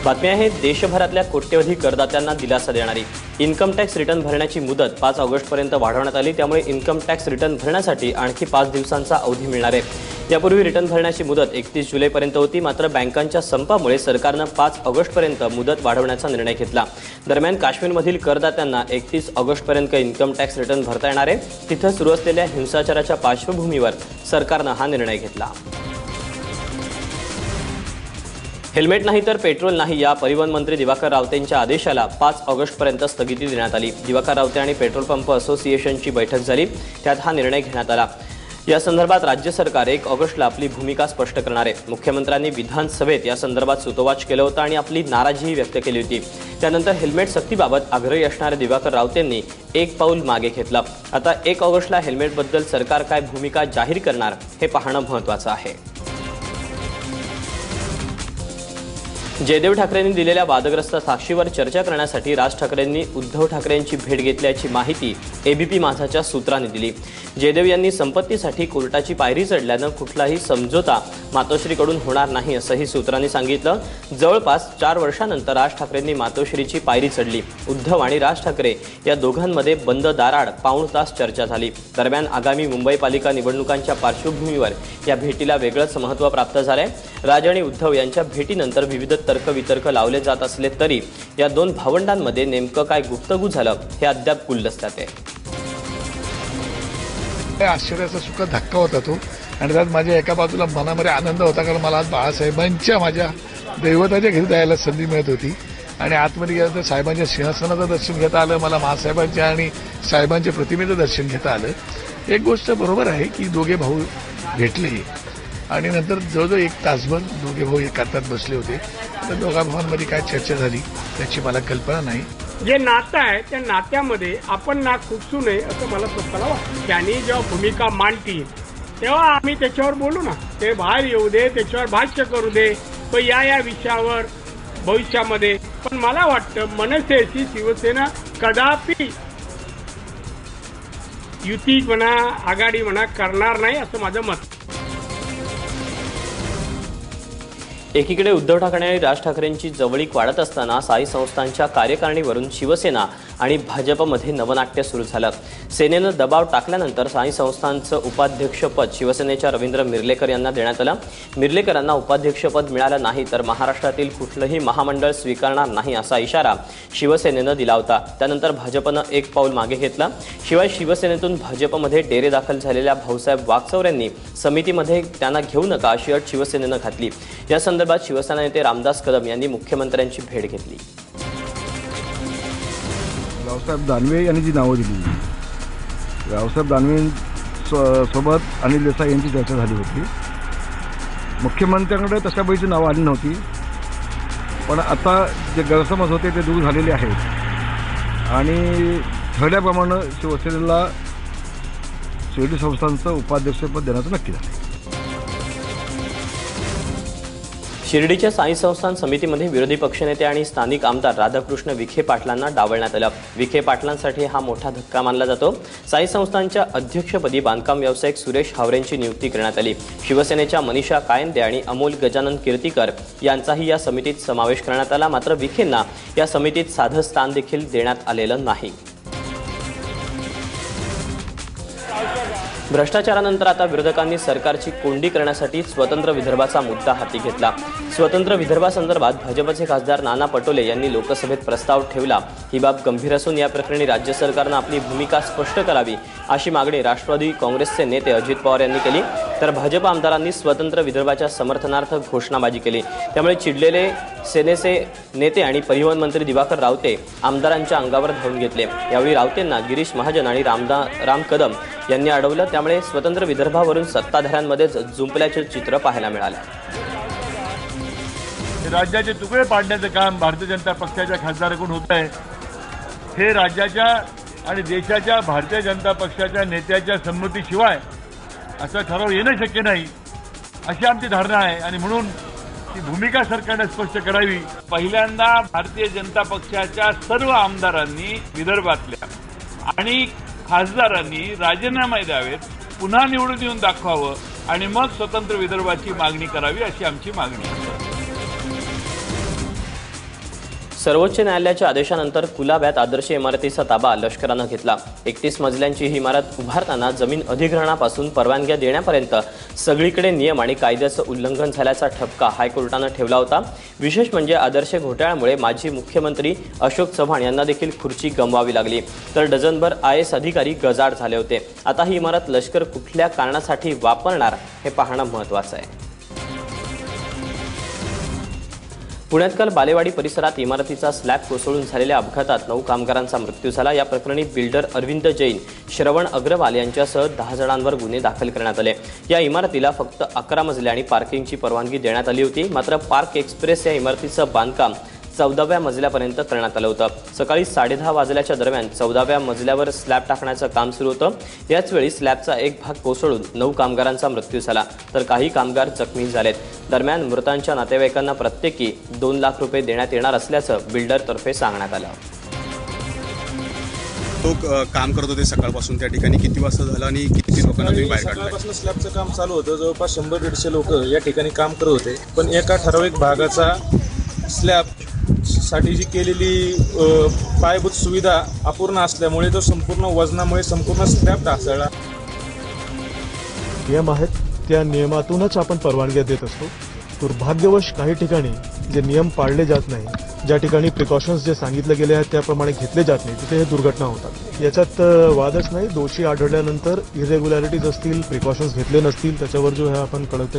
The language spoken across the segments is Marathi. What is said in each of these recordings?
बातमी आहे देशभरातल्या कोट्यवधी करदात्यांना दिलासा देणारी इन्कम टॅक्स रिटर्न भरण्याची मुदत 5 ऑगस्टपर्यंत वाढवण्यात आली। त्यामुळे इन्कम टॅक्स रिटर्न भरण्यासाठी आणखी 5 दिवसांचा अवधी मिळणार आहे। यापूर्वी रिटर्न भरण्याची मुदत 31 जुलैपर्यंत होती, मात्र बँकांच्या संपामुळे सरकारनं 5 ऑगस्टपर्यंत मुदत वाढवण्याचा निर्णय घेतला। दरम्यान काश्मीरमधील करदात्यांना 31 ऑगस्टपर्यंत इन्कम टॅक्स रिटर्न भरता येणार आहे। तिथं सुरू असलेल्या हिंसाचाराच्या पार्श्वभूमीवर सरकारनं हा निर्णय घेतला। हेल्मेट नाही तर पेट्रोल नाही या परिवहन मंत्री दिवाकर रावतेंच्या आदेशाला 5 ऑगस्टपर्यंत स्थगिती देण्यात आली। दिवाकर रावते आणि पेट्रोल पंप असोसिएशनची बैठक झाली, त्यात हा निर्णय घेण्यात आला। या संदर्भात राज्य सरकार 1 ऑगस्टला आपली भूमिका स्पष्ट करणार आहे। मुख्यमंत्र्यांनी विधानसभेत या संदर्भात सूतोवाच केलं होतं आणि आपली नाराजीही व्यक्त केली होती। त्यानंतर हेल्मेट सक्तीबाबत आग्रही असणाऱ्या दिवाकर रावतेंनी एक पाऊल मागे घेतलं। आता 1 ऑगस्टला हेल्मेटबद्दल सरकार काय भूमिका जाहीर करणार हे पाहणं महत्त्वाचं आहे। जयदेव ठाकरेंनी दिलेल्या वादग्रस्त साक्षीवर चर्चा करण्यासाठी राज ठाकरेंनी उद्धव ठाकरेंची भेट घेतल्याची माहिती एबीपी माझाच्या सूत्रांनी दिली। जयदेव यांनी संपत्तीसाठी कोर्टाची पायरी चढल्यानं कुठलाही समझोता मातोश्रीकडून होणार नाही असंही सूत्रांनी सांगितलं। जवळपास 4 वर्षांनंतर राज ठाकरेंनी मातोश्रीची पायरी चढली। उद्धव आणि राज ठाकरे या दोघांमध्ये बंद दाराआड पाऊण तास चर्चा झाली। दरम्यान आगामी मुंबई पालिका निवडणुकांच्या पार्श्वभूमीवर या भेटीला वेगळंच महत्त्व प्राप्त झालंय। राज आणि उद्धव यांच्या भेटीनंतर विविध तर्कवितर्क लावले जात असले तरी या दोन भावंडांमध्ये नेमकं काय गुप्तगू झालं हे अद्याप गुलदस्त्यात आहे। आश्चर्याचा सुखद धक्का होता तो, आणि त्यात माझ्या एका बाजूला मनामध्ये आनंद होता, कारण मला आज बाळासाहेबांच्या माझ्या दैवताच्या घरी जायला संधी मिळत होती। आणि आतमध्ये गेलं तर साहेबांच्या सिंहासनाचं दर्शन घेता आलं, मला महासाहेबांच्या आणि साहेबांच्या प्रतिमेचं दर्शन घेता आलं। एक गोष्ट बरोबर आहे की दोघे भाऊ भेटले आणि नंतर जवळजवळ 1 तासभर दोघे भाऊ एका तासात बसले होते। तर दोघा भावांमध्ये काय चर्चा झाली त्याची मला कल्पना नाही। जे नातं आहे त्या नात्यामध्ये आपण नाक खुपसू नये असं मला स्वतःला वाटतं। त्यांनी जेव्हा भूमिका मांडतील तेव्हा आम्ही त्याच्यावर बोलू ना, ते बाहेर येऊ दे, त्याच्यावर भाष्य करू दे, पण या विषयावर भविष्यामध्ये। पण मला वाटतं मनसेची शिवसेना कदापि युती म्हणा आघाडी म्हणा करणार नाही असं माझं मत। एकीकडे उद्धव ठाकरे आणि राज ठाकरेंची जवळीक वाढत असताना साई संस्थांच्या कार्यकारिणीवरून शिवसेना आणि भाजपमध्ये नवनाट्य सुरू झालं। सेनेनं दबाव टाकल्यानंतर साई संस्थांचं उपाध्यक्षपद शिवसेनेच्या रवींद्र मिर्लेकर यांना देण्यात आलं। मिर्लेकरांना उपाध्यक्षपद मिळालं नाही तर महाराष्ट्रातील कुठलंही महामंडळ स्वीकारणार नाही असा इशारा शिवसेनेनं दिला होता। त्यानंतर भाजपनं एक पाऊल मागे घेतलं। शिवाय शिवसेनेतून भाजपमध्ये डेरे दाखल झालेल्या भाऊसाहेब वागचौऱ्यांनी समितीमध्ये त्यांना घेऊ नका अशी अट शिवसेनेनं घातली। या संदर्भात शिवसेना नेते रामदास कदम यांनी मुख्यमंत्र्यांची भेट घेतली। रावसाहेब दानवे यांनी जी नावं दिली, रावसाहेब दानवे सोबत अनिल देसाई यांची चर्चा झाली होती। मुख्यमंत्र्यांकडे तशा बाईची नावं आली नव्हती, पण आता जे गैरसमज होते ते दूर झालेले आहेत आणि ठरल्याप्रमाणे शिवसेनेला शिर्डी संस्थांचं उपाध्यक्षपद देण्याचं नक्की झालं। शिर्डीच्या साई संस्थान समितीमध्ये विरोधी पक्षनेते आणि स्थानिक आमदार राधाकृष्ण विखे पाटलांना डावलण्यात आलं। विखे पाटलांसाठी हा मोठा धक्का मानला जातो। साई संस्थानच्या अध्यक्षपदी बांधकाम व्यावसायिक सुरेश हावरेंची नियुक्ती करण्यात आली। शिवसेनेच्या मनीषा कायंदे आणि अमोल गजानन कीर्तीकर यांचाही या समितीत समावेश करण्यात आला। मात्र विखेंना या समितीत साधं स्थान देखील देण्यात आलेलं नाही। भ्रष्टाचारानंतर आता विरोधकांनी सरकारची कोंडी करण्यासाठी स्वतंत्र विदर्भाचा मुद्दा हाती घेतला। स्वतंत्र विदर्भासंदर्भात भाजपचे खासदार नाना पटोले यांनी लोकसभेत प्रस्ताव ठेवला। ही बाब गंभीर असून या प्रकरणी राज्य सरकारनं आपली भूमिका स्पष्ट करावी अशी मागणी राष्ट्रवादी काँग्रेसचे नेते अजित पवार यांनी केली। तर भाजप आमदारांनी स्वतंत्र विदर्भाच्या समर्थनार्थ घोषणाबाजी केली। त्यामुळे चिडलेले सेनेचे नेते आणि परिवहन मंत्री दिवाकर रावते आमदारांच्या अंगावर धावून घेतले। यावेळी रावतेंना गिरीश महाजन आणि राम कदम यांनी अडवलं। त्यामुळे स्वतंत्र विदर्भावरून सत्ताधाऱ्यांमध्येच जुंपल्याचे चित्र पाहायला मिळाले। राज्याचे तुकडे पाडण्याचं काम भारतीय जनता पक्षाच्या खासदाराकडून होत आहे। हे राज्याच्या आणि देशाच्या भारतीय जनता पक्षाच्या नेत्याच्या संमतीशिवाय असं ठराव येणं शक्य नाही अशी आमची धारणा आहे आणि म्हणून ती भूमिका सरकारने स्पष्ट करावी। पहिल्यांदा भारतीय जनता पक्षाच्या सर्व आमदारांनी विदर्भातल्या आणि खासदारांनी राजीनामे द्यावेत, पुन्हा निवडून येऊन दाखवावं आणि मग स्वतंत्र विदर्भाची मागणी करावी अशी आमची मागणी आहे। सर्वोच्च न्यायालयाच्या आदेशानंतर कुलाब्यात आदर्श इमारतीचा ताबा लष्करानं घेतला. 31 मजल्यांची ही इमारत उभारताना जमीन अधिग्रहणापासून परवानग्या देण्यापर्यंत सगळीकडे नियम आणि कायद्याचं उल्लंघन झाल्याचा ठपका हायकोर्टानं ठेवला होता. विशेष म्हणजे आदर्श घोटाळ्यामुळे माजी मुख्यमंत्री अशोक चव्हाण यांना देखील खुर्ची गमवावी लागली, तर डझनभर IAS अधिकारी गजाआड झाले होते. आता ही इमारत लष्कर कुठल्या कारणासाठी वापरणार हे पाहणं महत्त्वाचं आहे. पुण्यात काल बालेवाडी परिसरात इमारतीचा स्लॅब कोसळून झालेल्या अपघातात 9 कामगारांचा मृत्यू झाला. या प्रकरणी बिल्डर अरविंद जैन, श्रवण अग्रवाल यांच्यासह 10 जणांवर गुन्हे दाखल करण्यात आले. या इमारतीला फक्त 11 मजले आणि पार्किंगची परवानगी देण्यात आली होती. मात्र पार्क एक्सप्रेस या इमारतीचं बांधकाम 14व्या मजल्यापर्यंत करण्यात आलं होतं. सकाळी 10:30 वाजल्याच्या दरम्यान 14व्या मजल्यावर स्लॅब टाकण्याचं काम सुरू होतं. याच वेळी स्लॅबचा एक भाग कोसळून 9 कामगारांचा मृत्यू झाला, तर काही कामगार जखमी झालेत. दरम्यान मृतांच्या नातेवाईकांना प्रत्येकी 2 लाख रुपये देण्यात येणार असल्याचं बिल्डरतर्फे सांगण्यात आलं. लोक काम करत होते सकाळपासून त्या ठिकाणी. किती वाजता झालं आणि किती लोकांना तुम्ही बाहेर काढलं? सकाळपासून स्लॅबचं काम चालू होतं. जवळपास 100-150 लोक या ठिकाणी काम करत होते. पण एका ठराविक भागाचा स्लॅब साठी जी केलेली पायाभूत सुविधा अपूर्ण असल्यामुळे तो संपूर्ण वजनामुळे संपूर्ण स्लॅब ढासळला. नियम आहेत, त्या नियमातूनच आपण परवानग्या देत असतो. दुर्भाग्यवश काही ठिकाणी जे नियम पाळले जात नाही, ज्या ठिकाणी प्रिकॉशन्स जे सांगितले गेले आहेत त्याप्रमाणे घेतले जात नाही, तिथे हे दुर्घटना होतात. याच्यात वादच नाही. दोषी आढळल्यानंतर इरेग्युलॅरिटीज असतील, प्रिकॉशन्स घेतले नसतील, त्याच्यावर जो आहे आपण कडक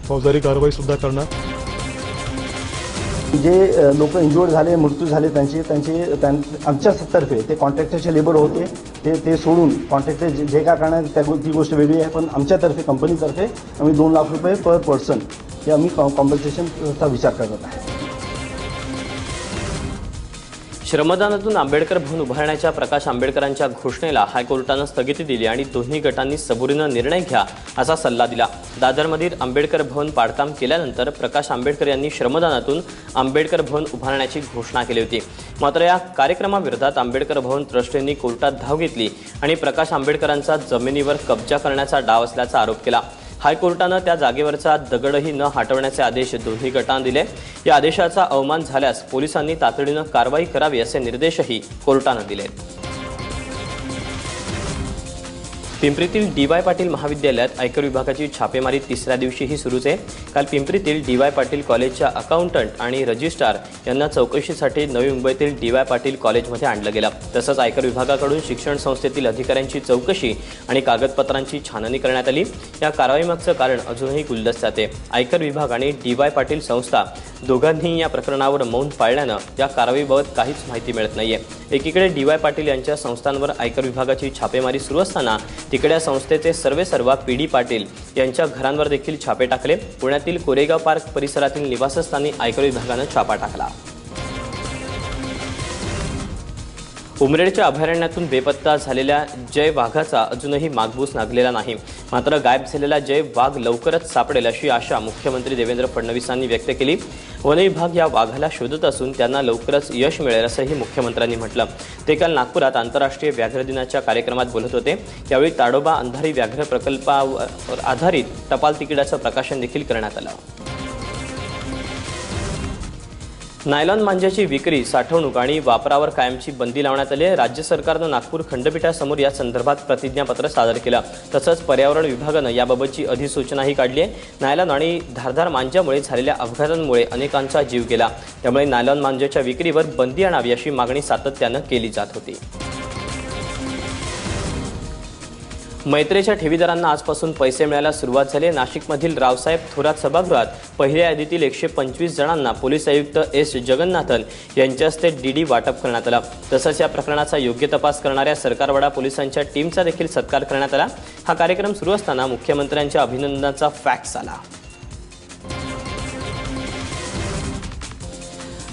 फौजदारी कारवाई सुद्धा करणार. जे लोक इंजुर्ड झाले, मृत्यू झाले, आमच्यातर्फे ते कॉन्ट्रॅक्टरचे लेबर होते, ते सोडून कॉन्ट्रॅक्टर जे काय करणार ती गोष्ट वेगळी आहे. पण आमच्यातर्फे, कंपनीतर्फे आम्ही 2 लाख रुपये पर पर्सन हे आम्ही कॉम्पन्सेशनचा विचार करत आहे. श्रमदानातून आंबेडकर भवन उभारण्याच्या प्रकाश आंबेडकरांच्या घोषणेला हायकोर्टानं स्थगिती दिली आणि दोन्ही गटांनी सबुरीनं निर्णय घ्या असा सल्ला दिला. दादरमधील आंबेडकर भवन पाडकाम केल्यानंतर प्रकाश आंबेडकर यांनी श्रमदानातून आंबेडकर भवन उभारण्याची घोषणा केली होती. मात्र या कार्यक्रमाविरोधात आंबेडकर भवन ट्रस्टींनी कोर्टात धाव घेतली आणि प्रकाश आंबेडकरांचा जमिनीवर कब्जा करण्याचा डाव असल्याचा आरोप केला. हायकोर्टानं त्या जागेवरचा दगडही न हटवण्याचे आदेश दोन्ही गटांना दिले. या आदेशाचा अवमान झाल्यास पोलिसांनी तातडीनं कारवाई करावी असे निर्देशही कोर्टानं दिले. पिंपरीतील DY पाटील महाविद्यालयात आयकर विभागाची छापेमारी 3ऱ्या दिवशीही सुरूच आहे. काल पिंपरीतील DY पाटील कॉलेजच्या अकाउंटंट आणि रजिस्ट्रार यांना चौकशीसाठी नवी मुंबईतील DY पाटील कॉलेजमध्ये आणलं गेलं. तसंच आयकर विभागाकडून शिक्षण संस्थेतील अधिकाऱ्यांची चौकशी आणि कागदपत्रांची छाननी करण्यात आली. या कारवाईमागचं कारण अजूनही गुलदस्त्यात आहे. आयकर विभाग आणि DY पाटील संस्था दोघांनीही या प्रकरणावर मौन पाळल्यानं या कारवाईबाबत काहीच माहिती मिळत नाहीये. एकीकडे DY पाटील यांच्या संस्थांवर आयकर विभागाची छापेमारी सुरू असताना तिकडे संस्थेचे सर्वेसर्वा PD पाटील यांच्या घरांवर देखील छापे टाकले. पुण्यातील कोरेगाव पार्क परिसरातील निवासस्थानी आयकर विभागानं छापा टाकला. उमरेडच्या अभयारण्यातून बेपत्ता झालेल्या जय वाघाचा अजूनही मागबूस लागलेला नाही. मात्र गायब झालेला जय वाघ लवकरच सापडेल अशी आशा मुख्यमंत्री देवेंद्र फडणवीसांनी व्यक्त केली. वन विभाग या वाघाला शोधत असून त्यांना लवकरच यश मिळेल असंही मुख्यमंत्र्यांनी म्हटलं. ते काल नागपुरात आंतरराष्ट्रीय व्याघ्र दिनाच्या कार्यक्रमात बोलत होते. यावेळी ताडोबा अंधारी व्याघ्र प्रकल्पावर आधारित टपाल तिकिटाचं प्रकाशन देखील करण्यात आलं. नायलॉन मांजाची विक्री, साठवणूक आणि वापरावर कायमची बंदी लावण्यात आली आहे. राज्य सरकारनं नागपूर खंडपीठासमोर या संदर्भात प्रतिज्ञापत्र सादर केलं. तसंच पर्यावरण विभागानं याबाबतची अधिसूचनाही काढली आहे. नायलॉन आणि धारदार मांजामुळे झालेल्या अपघातांमुळे अनेकांचा जीव गेला. त्यामुळे नायलॉन मांजाच्या विक्रीवर बंदी आणावी अशी मागणी सातत्यानं केली जात होती. मैत्रेच्या ठेवीदारांना आजपासून पैसे मिळायला सुरुवात झाली. नाशिकमधील रावसाहेब थोरात सभागृहात पहिल्या यादीतील 125 जणांना पोलीस आयुक्त S. जगन्नाथन यांच्या हस्ते DD वाटप करण्यात आलं. तसंच या प्रकरणाचा योग्य तपास करणाऱ्या सरकारवाडा पोलिसांच्या टीमचा देखील सत्कार करण्यात आला. हा कार्यक्रम सुरू असताना मुख्यमंत्र्यांच्या अभिनंदनाचा फॅक्स आला.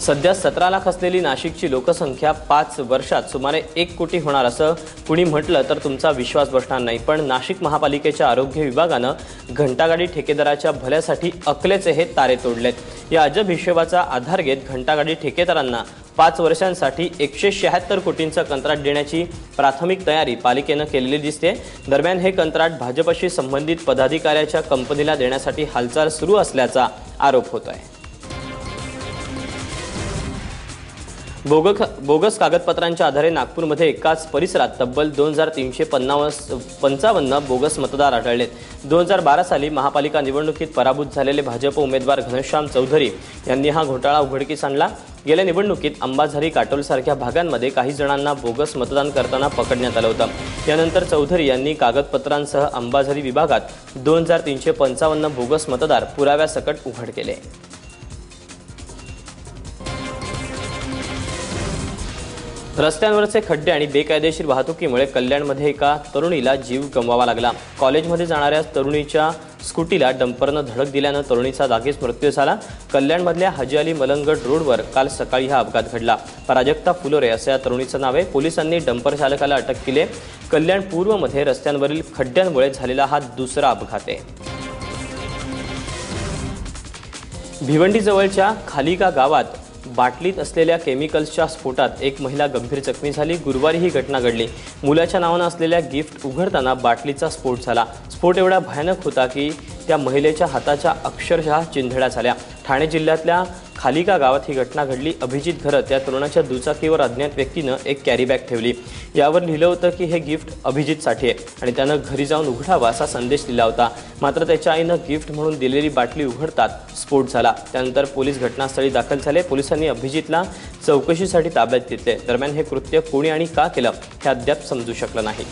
सध्या 17 लाख असलेली नाशिकची लोकसंख्या 5 वर्षात सुमारे 1 कोटी होणार असं कुणी म्हटलं तर तुमचा विश्वास बसणार नाही. पण नाशिक महापालिकेच्या आरोग्य विभागानं घंटागाडी ठेकेदाराच्या भल्यासाठी अकलेचे हे तारे तोडलेत. या अजब हिशोबाचा आधार घेत घंटागाडी ठेकेदारांना 5 वर्षांसाठी 176 कोटींचं कंत्राट देण्याची प्राथमिक तयारी पालिकेनं केलेली दिसते. दरम्यान हे कंत्राट भाजपशी संबंधित पदाधिकाऱ्याच्या कंपनीला देण्यासाठी हालचाल सुरू असल्याचा आरोप होत आहे. बोगस कागदपत्रांच्या आधारे नागपूरमध्ये एकाच परिसरात तब्बल 2355 बोगस मतदार आढळलेत. 2012 साली महापालिका निवडणुकीत पराभूत झालेले भाजप उमेदवार घनश्याम चौधरी यांनी हा घोटाळा उघडकीस आणला. गेल्या निवडणुकीत अंबाझरी, काटोलसारख्या भागांमध्ये काही जणांना बोगस मतदान करताना पकडण्यात आलं होतं. यानंतर चौधरी यांनी कागदपत्रांसह अंबाझरी विभागात 2355 बोगस मतदार पुराव्यासकट उघड केले. रस्त्यांवरचे खड्डे आणि बेकायदेशीर वाहतुकीमुळे कल्याणमध्ये एका तरुणीला जीव गमवावा लागला. कॉलेजमध्ये जाणाऱ्या तरुणीच्या स्कूटीला डंपरनं धडक दिल्यानं तरुणीचा जागीच मृत्यू झाला. कल्याणमधल्या हजी अली मलंगड रोडवर काल सकाळी हा अपघात घडला. प्राजक्ता फुलोरे असं या तरुणीचं नाव आहे. पोलिसांनी डंपर चालकाला अटक केली. कल्याण पूर्वमध्ये रस्त्यांवरील खड्ड्यांमुळे झालेला हा दुसरा अपघात आहे. भिवंडीजवळच्या खालिका गावात बाटलीत असलेल्या केमिकल्सच्या स्फोटात एक महिला गंभीर जखमी झाली. गुरुवारी ही घटना घडली. मुलाच्या नावानं असलेल्या गिफ्ट उघडताना बाटलीचा स्फोट झाला. स्फोट एवढा भयानक होता की त्या महिलेच्या हाताच्या अक्षरशः चिंधड्या झाल्या. ठाणे जिल्ह्यातल्या खालिका गावात ही घटना घडली. अभिजित घरत या तरुणाच्या दुचाकीवर अज्ञात व्यक्तीनं एक कॅरी बॅग ठेवली. यावर लिहिलं होतं की हे गिफ्ट अभिजितसाठी आहे आणि त्यानं घरी जाऊन उघडावा असा संदेश दिला होता. मात्र त्याच्या आईनं गिफ्ट म्हणून दिलेली बाटली उघडताच स्फोट झाला. त्यानंतर पोलीस घटनास्थळी दाखल झाले. पोलिसांनी अभिजितला चौकशीसाठी ताब्यात घेतले. दरम्यान हे कृत्य कोणी आणि का केलं हे अद्याप समजू शकलं नाही.